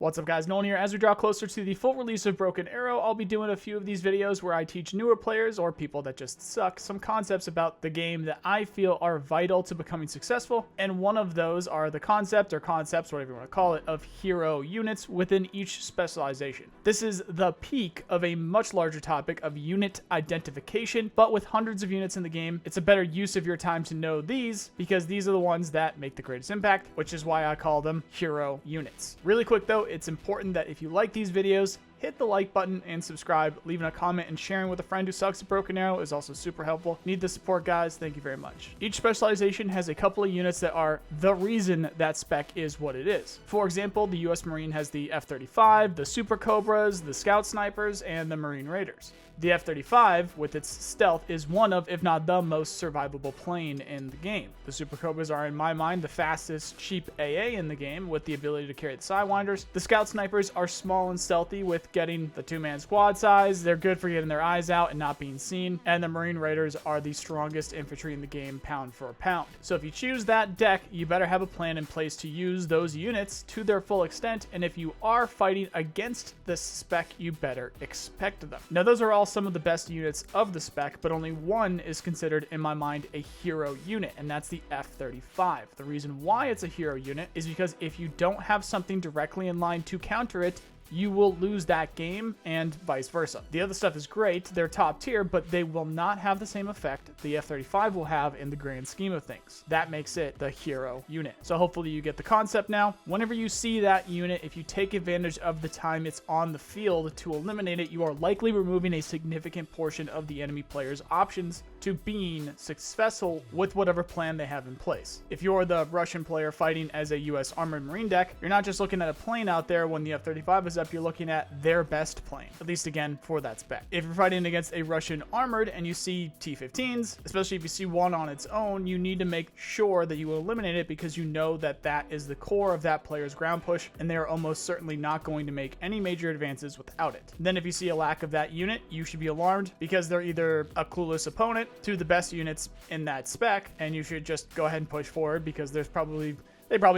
What's up guys, Nolan here. As we draw closer to the full release of Broken Arrow, I'll be doing a few of these videos where I teach newer players or people that just suck some concepts about the game that I feel are vital to becoming successful, and one of those are the concept or concepts, whatever you want to call it, of hero units within each specialization. This is the peak of a much larger topic of unit identification, but with hundreds of units in the game, it's a better use of your time to know these because these are the ones that make the greatest impact, which is why I call them hero units. Really quick though, it's important that if you like these videos, hit the like button and subscribe. Leaving a comment and sharing with a friend who sucks at Broken Arrow is also super helpful. Need the support, guys. Thank you very much. Each specialization has a couple of units that are the reason that spec is what it is. For example, the US Marine has the F-35, the Super Cobras, the Scout Snipers, and the Marine Raiders. The F-35, with its stealth, is one of, if not the most survivable plane in the game. The Super Cobras are, in my mind, the fastest, cheap AA in the game, with the ability to carry the Sidewinders. The Scout Snipers are small and stealthy, with getting the two-man squad size. They're good for getting their eyes out and not being seen. And the Marine Raiders are the strongest infantry in the game, pound for pound. So if you choose that deck, you better have a plan in place to use those units to their full extent, and if you are fighting against this spec, you better expect them. Now, those are all some of the best units of the spec, but only one is considered, in my mind, a hero unit, and that's the F-35. The reason why it's a hero unit is because if you don't have something directly in line to counter it, you will lose that game, and vice versa. The other stuff is great, they're top tier, but they will not have the same effect the F-35 will have in the grand scheme of things. That makes it the hero unit. So hopefully you get the concept now. Whenever you see that unit, if you take advantage of the time it's on the field to eliminate it, you are likely removing a significant portion of the enemy player's options to being successful with whatever plan they have in place. If you're the Russian player fighting as a US Armored Marine deck, you're not just looking at a plane out there when the F-35 is up, you're looking at their best plane, at least again for that spec. If you're fighting against a Russian armored and you see T-15s, especially if you see one on its own, you need to make sure that you eliminate it because you know that that is the core of that player's ground push, and they are almost certainly not going to make any major advances without it. Then if you see a lack of that unit, you should be alarmed because they're either a clueless opponent to the best units in that spec, and you should just go ahead and push forward because they probably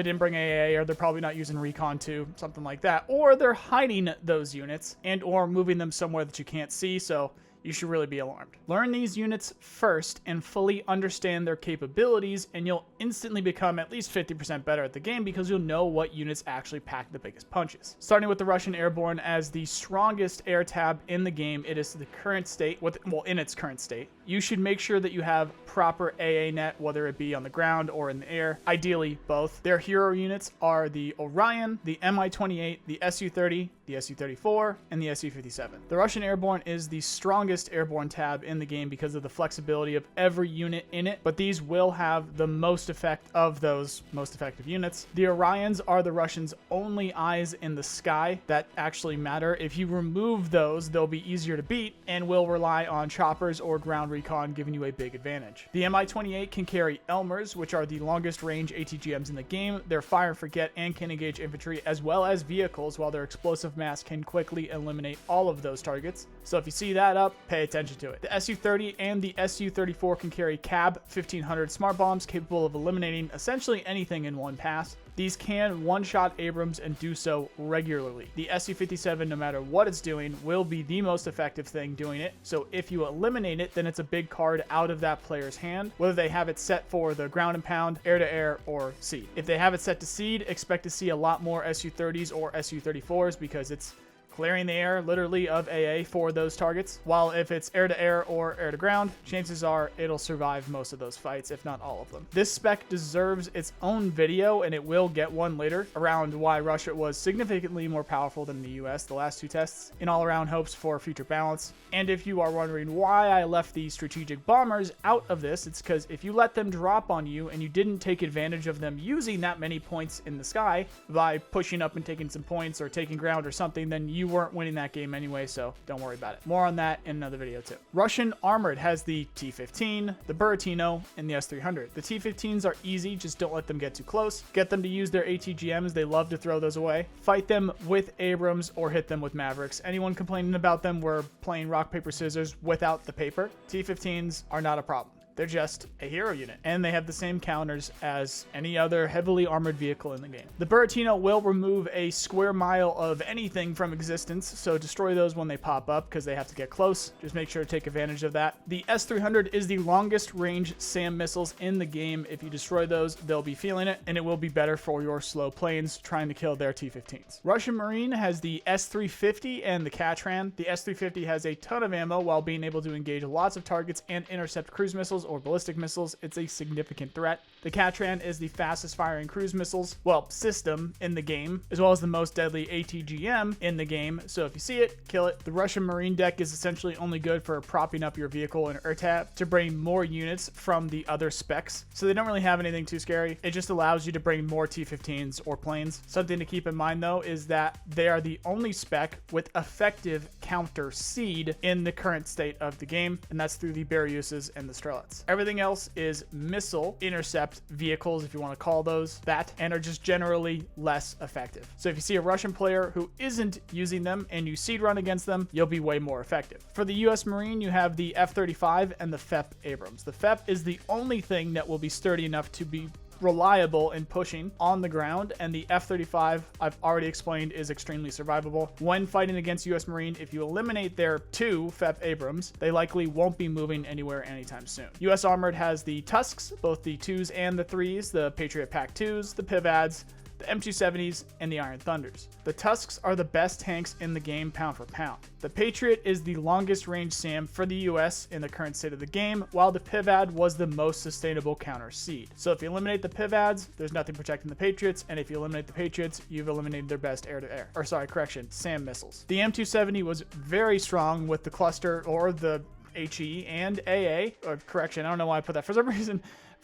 didn't bring AA, or they're probably not using Recon 2, something like that. Or they're hiding those units and or moving them somewhere that you can't see, so you should really be alarmed. Learn these units first and fully understand their capabilities, and you'll instantly become at least 50% better at the game because you'll know what units actually pack the biggest punches. Starting with the Russian Airborne as the strongest air tab in the game, it is the current state, in its current state. You should make sure that you have proper AA net, whether it be on the ground or in the air, ideally both. Their hero units are the Orion, the Mi-28, the Su-30, the Su-34, and the Su-57. The Russian Airborne is the strongest airborne tab in the game because of the flexibility of every unit in it, but these will have the most effect of those most effective units. The Orions are the Russians' only eyes in the sky that actually matter. If you remove those, they'll be easier to beat and will rely on choppers or ground recon, giving you a big advantage. The Mi-28 can carry Elmers, which are the longest range ATGMs in the game. They're fire and forget and can engage infantry as well as vehicles, while their explosive mass can quickly eliminate all of those targets. So if you see that up, pay attention to it. The Su-30 and the Su-34 can carry CAB 1500 smart bombs capable of eliminating essentially anything in one pass. These can one-shot Abrams and do so regularly. The Su-57, no matter what it's doing, will be the most effective thing doing it. So if you eliminate it, then it's a big card out of that player's hand, whether they have it set for the ground and pound, air-to-air, or seed. If they have it set to seed, expect to see a lot more Su-30s or Su-34s because it's clearing the air literally of AA for those targets, while if it's air-to-air or air-to-ground, chances are it'll survive most of those fights, if not all of them. This spec deserves its own video, and it will get one later, around why Russia was significantly more powerful than the US the last two tests, in all-around hopes for future balance. And if you are wondering why I left the strategic bombers out of this, it's because if you let them drop on you and you didn't take advantage of them using that many points in the sky by pushing up and taking some points or taking ground or something, then you weren't winning that game anyway, so don't worry about it. More on that in another video too. Russian Armored has the T-15, the Buratino, and the S-300. The T-15s are easy, just don't let them get too close. Get them to use their ATGMs, they love to throw those away. Fight them with Abrams or hit them with Mavericks. Anyone complaining about them were playing rock, paper, scissors without the paper. T-15s are not a problem. They're just a hero unit, and they have the same counters as any other heavily armored vehicle in the game. The Buratino will remove a square mile of anything from existence, so destroy those when they pop up because they have to get close. Just make sure to take advantage of that. The S-300 is the longest range SAM missiles in the game. If you destroy those, they'll be feeling it, and it will be better for your slow planes trying to kill their T-15s. Russian Marine has the S-350 and the Katran. The S-350 has a ton of ammo while being able to engage lots of targets and intercept cruise missiles or ballistic missiles. It's a significant threat. The Katran is the fastest firing cruise missiles, well, system in the game, as well as the most deadly ATGM in the game. So if you see it, kill it. The Russian Marine deck is essentially only good for propping up your vehicle in ERTAB to bring more units from the other specs. So they don't really have anything too scary. It just allows you to bring more T-15s or planes. Something to keep in mind though is that they are the only spec with effective counter seed in the current state of the game, and that's through the Beryuses and the Strelets. Everything else is missile intercept vehicles, if you want to call those that, and are just generally less effective. So if you see a Russian player who isn't using them and you seed run against them, you'll be way more effective. For the US Marine, you have the F-35 and the FEP Abrams. The FEP is the only thing that will be sturdy enough to be reliable in pushing on the ground, and the F-35, I've already explained, is extremely survivable. When fighting against US Marine, if you eliminate their 2 FEP Abrams, they likely won't be moving anywhere anytime soon. US Armored has the Tusks, both the 2s and the 3s, the Patriot Pack 2s, the PIVADs, the M270s, and the Iron Thunders. The Tusks are the best tanks in the game pound for pound. The Patriot is the longest range SAM for the US in the current state of the game, while the PIVAD was the most sustainable counter seed. So if you eliminate the PIVADs, there's nothing protecting the Patriots, and if you eliminate the Patriots, you've eliminated their best air-to-air, or sorry, correction, SAM missiles. The M270 was very strong with the cluster, or the HE and AA, or correction, I don't know why I put that. For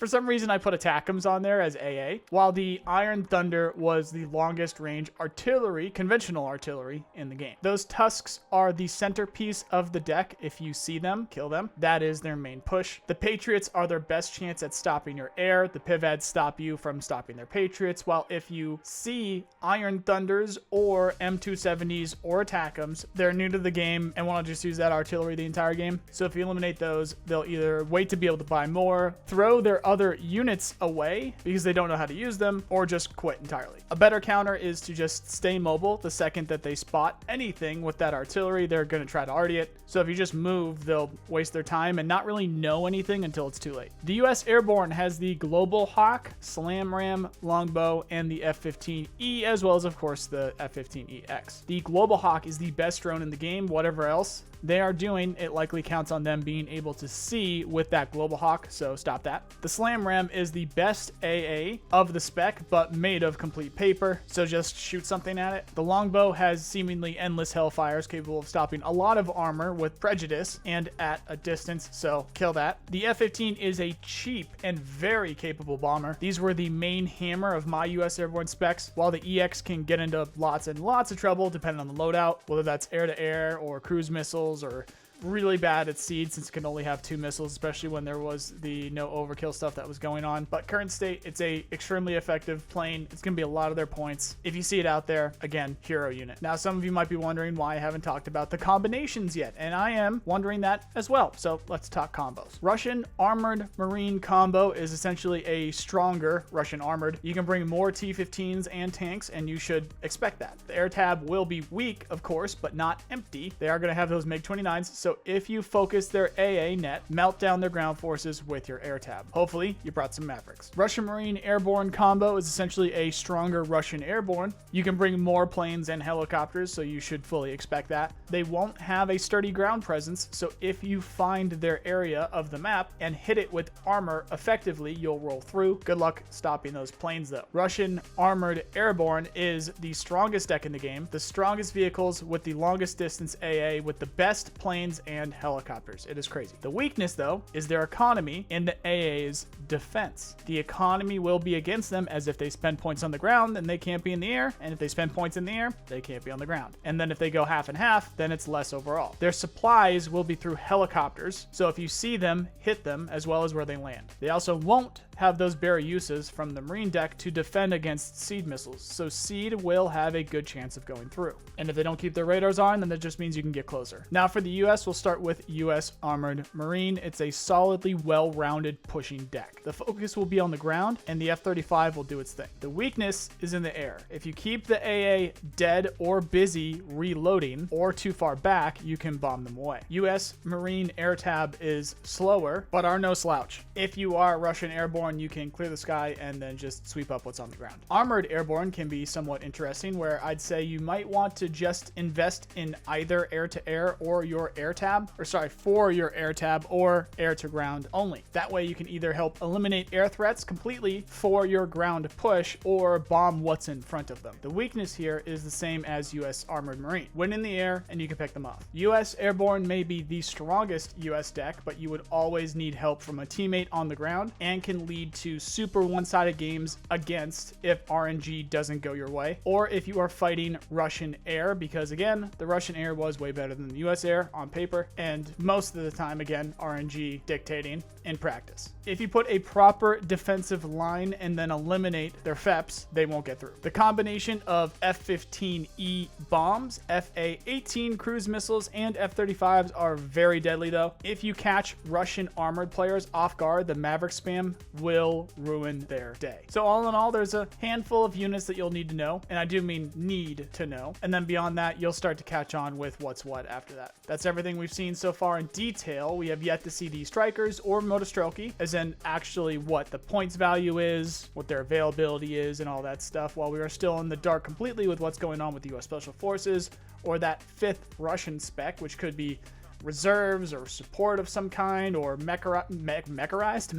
some reason, I put ATACMS on there as AA, while the Iron Thunder was the longest range artillery, conventional artillery, in the game. Those Tusks are the centerpiece of the deck. If you see them, kill them. That is their main push. The Patriots are their best chance at stopping your air. The PIVADs stop you from stopping their Patriots, while if you see Iron Thunders or M270s or ATACMS, they're new to the game and want to just use that artillery the entire game. So if you eliminate those, they'll either wait to be able to buy more, throw their other units away because they don't know how to use them, or just quit entirely. A better counter is to just stay mobile. The second that they spot anything with that artillery, they're going to try to arty it. So if you just move, they'll waste their time and not really know anything until it's too late. The US Airborne has the Global Hawk, Slam Ram, Longbow, and the F-15E, as well as, of course, the F-15EX. The Global Hawk is the best drone in the game. Whatever else they are doing, it likely counts on them being able to see with that Global Hawk, so stop that. The Slam Ram is the best AA of the spec, but made of complete paper, so just shoot something at it. The Longbow has seemingly endless hellfires, capable of stopping a lot of armor with prejudice and at a distance, so kill that. The F-15 is a cheap and very capable bomber. These were the main hammer of my US Airborne specs, while the EX can get into lots and lots of trouble depending on the loadout, whether that's air-to-air or cruise missiles, or really bad at seed since it can only have 2 missiles, especially when there was the no overkill stuff that was going on. But current state, it's a extremely effective plane. It's going to be a lot of their points. If you see it out there, again, hero unit. Now, some of you might be wondering why I haven't talked about the combinations yet, and I am wondering that as well. So let's talk combos. Russian Armored Marine combo is essentially a stronger Russian Armored. You can bring more T-15s and tanks, and you should expect that. The air tab will be weak, of course, but not empty. They are going to have those MiG-29s, so if you focus their AA net, melt down their ground forces with your air tab. Hopefully, you brought some Mavericks. Russian Marine Airborne combo is essentially a stronger Russian Airborne. You can bring more planes and helicopters, so you should fully expect that. They won't have a sturdy ground presence, so if you find their area of the map and hit it with armor effectively, you'll roll through. Good luck stopping those planes, though. Russian Armored Airborne is the strongest deck in the game, the strongest vehicles with the longest distance AA, with the best planes and helicopters. It is crazy. The weakness, though, is their economy in the AA's defense. The economy will be against them, as if they spend points on the ground, then they can't be in the air, and if they spend points in the air, they can't be on the ground. And then if they go half and half, then it's less overall. Their supplies will be through helicopters, so if you see them, hit them, as well as where they land. They also won't have those Beryuses from the Marine deck to defend against seed missiles, so seed will have a good chance of going through. And if they don't keep their radars on, then that just means you can get closer. Now for the US, we'll start with U.S. Armored Marine. It's a solidly well-rounded pushing deck. The focus will be on the ground, and the F-35 will do its thing. The weakness is in the air. If you keep the AA dead or busy reloading, or too far back, you can bomb them away. U.S. Marine air tab is slower, but are no slouch. If you are Russian Airborne, you can clear the sky and then just sweep up what's on the ground. Armored Airborne can be somewhat interesting, where I'd say you might want to just invest in either air-to-air or your air tab, for your air tab or air-to-ground only. That way you can either help eliminate air threats completely for your ground push or bomb what's in front of them. The weakness here is the same as U.S. Armored Marine. Win in the air and you can pick them off. U.S. Airborne may be the strongest U.S. deck, but you would always need help from a teammate on the ground and can lead to super one-sided games against if RNG doesn't go your way, or if you are fighting Russian air, because again, the Russian air was way better than the U.S. air on paper, and most of the time, again, RNG dictating in practice. If you put a proper defensive line and then eliminate their FEPs, they won't get through. The combination of F-15E bombs, FA-18 cruise missiles, and F-35s are very deadly though. If you catch Russian armored players off guard, the Maverick spam will ruin their day. So all in all, there's a handful of units that you'll need to know, and I do mean need to know. And then beyond that, you'll start to catch on with what's what after that. That's everything we've seen so far in detail. We have yet to see the strikers or Motostrelki, as in actually what the points value is, what their availability is, and all that stuff, while we are still in the dark completely with what's going on with the U.S. Special Forces or that 5th Russian spec, which could be reserves or support of some kind, or mechanized,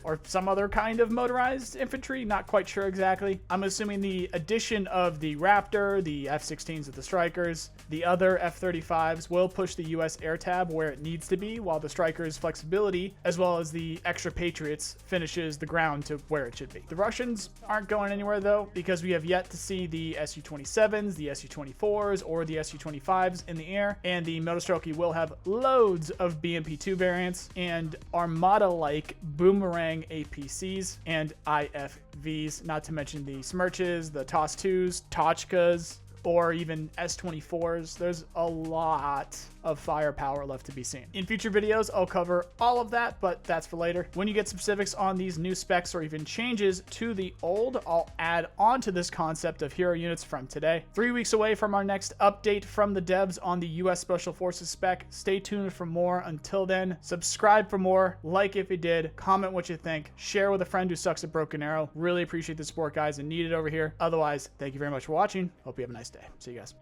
or some other kind of motorized infantry. Not quite sure exactly. I'm assuming the addition of the Raptor, the F-16s with the strikers, the other F-35s will push the U.S. air tab where it needs to be, while the strikers' flexibility, as well as the extra Patriots, finishes the ground to where it should be. The Russians aren't going anywhere though, because we have yet to see the Su-27s, the Su-24s, or the Su-25s in the air, and the Motostrelki will have loads of BMP-2 variants and Armada-like boomerang APCs and IFVs, not to mention the Smerches, the TOS-2s, Tochkas, or even S-24s. There's a lot of firepower left to be seen. In future videos, I'll cover all of that, but that's for later. When you get specifics on these new specs or even changes to the old, I'll add on to this concept of hero units from today. 3 weeks away from our next update from the devs on the U.S. Special Forces spec. Stay tuned for more. Until then, subscribe for more, like if you did, comment what you think, share with a friend who sucks at Broken Arrow. Really appreciate the support, guys, and need it over here. Otherwise, thank you very much for watching. Hope you have a nice day. See you guys.